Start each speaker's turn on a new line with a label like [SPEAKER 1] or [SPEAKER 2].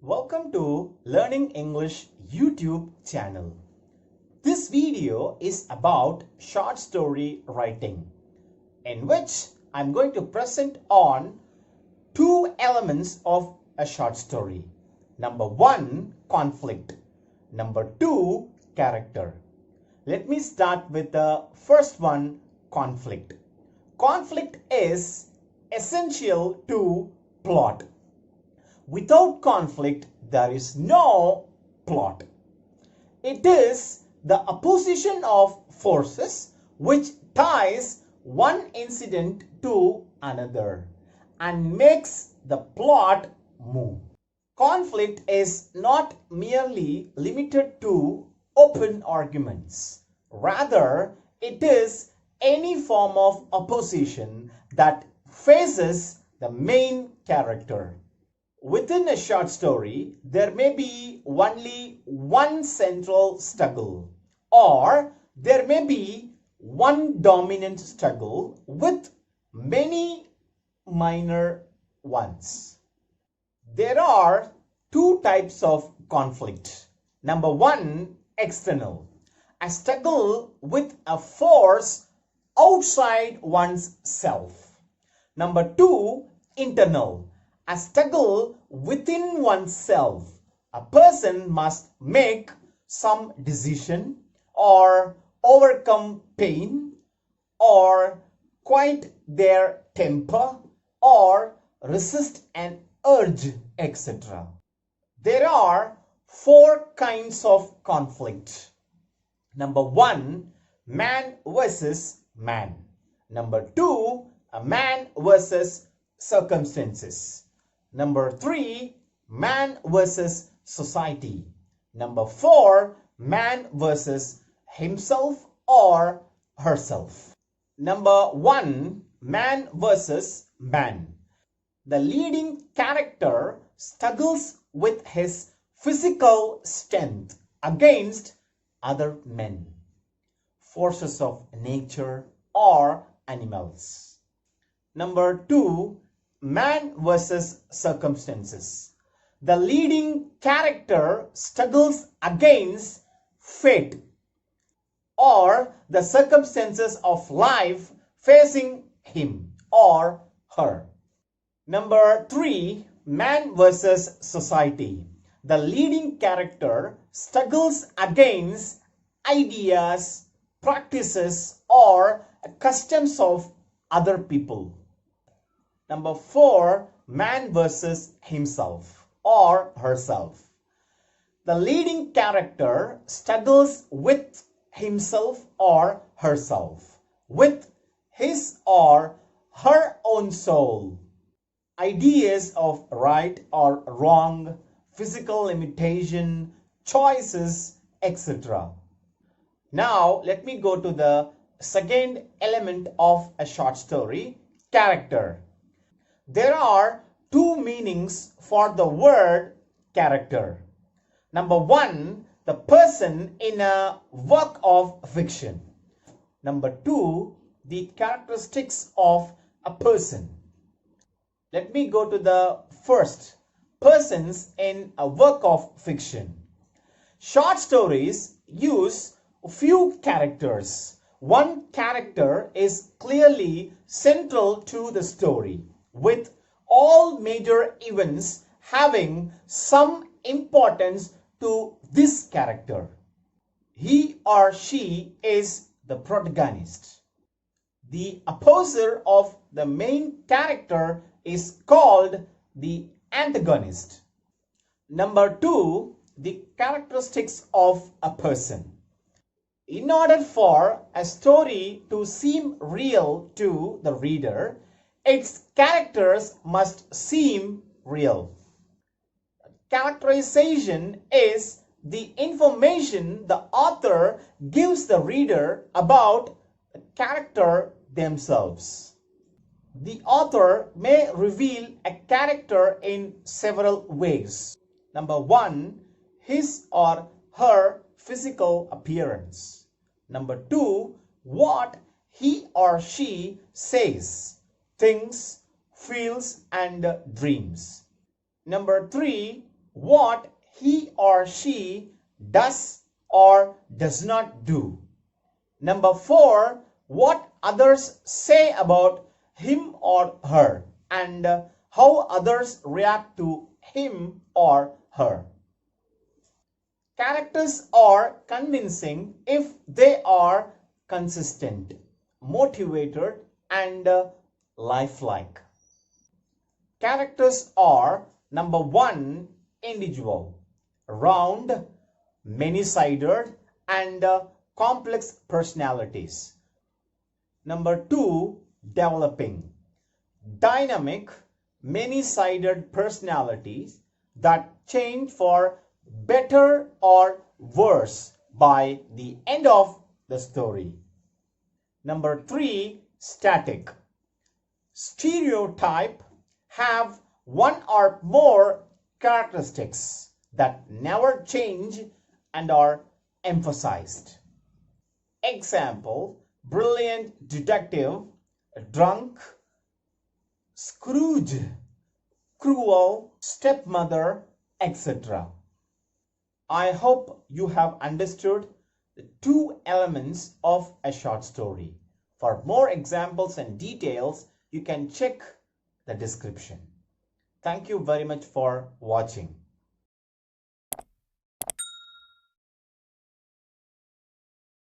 [SPEAKER 1] Welcome to Learning English YouTube channel. This video is about short story writing, in which I'm going to present on two elements of a short story. Number one, conflict. Number two, character. Let me start with the first one, conflict. Conflict is essential to plot. Without conflict, there is no plot. It is the opposition of forces which ties one incident to another and makes the plot move. Conflict is not merely limited to open arguments. Rather, it is any form of opposition that faces the main character. Within a short story, there may be only one central struggle, or there may be one dominant struggle with many minor ones. There are two types of conflict. Number one, external. A struggle with a force outside one's self. Number two, internal. A struggle within oneself. A person must make some decision or overcome pain or quiet their temper or resist an urge, etc. There are four kinds of conflict. Number one, man versus man. Number two, a man versus circumstances. Number three, man versus society. Number four, man versus himself or herself. Number one, man versus man. The leading character struggles with his physical strength against other men, forces of nature or animals. Number two, man versus circumstances. The leading character struggles against fate or the circumstances of life facing him or her. Number three, man versus society. The leading character struggles against ideas, practices, or customs of other people. Number four, man versus himself or herself. The leading character struggles with himself or herself, with his or her own soul, ideas of right or wrong, physical limitation, choices, etc. Now, let me go to the second element of a short story, character. There are two meanings for the word character. Number one, the person in a work of fiction. Number two, the characteristics of a person. Let me go to the first, persons in a work of fiction. Short stories use few characters. One character is clearly central to the story, with all major events having some importance to this character. He or she is the protagonist. The opposer of the main character is called the antagonist. Number two, the characteristics of a person. In order for a story to seem real to the reader, its characters must seem real. Characterization is the information the author gives the reader about the character themselves. The author may reveal a character in several ways. Number one, his or her physical appearance. Number two, what he or she says, thinks, feels, and dreams. Number three, what he or she does or does not do. Number 4, what others say about him or her and how others react to him or her. Characters are convincing if they are consistent, motivated, and lifelike. Characters are number 1, individual, round, many-sided, and complex personalities. Number 2, developing, dynamic, many-sided personalities that change for better or worse by the end of the story. Number 3, static, stereotype, have one or more characteristics that never change and are emphasized. Example, brilliant detective, drunk, Scrooge, cruel, stepmother, etc. I hope you have understood the 2 elements of a short story. For more examples and details, you can check the description. Thank you very much for watching.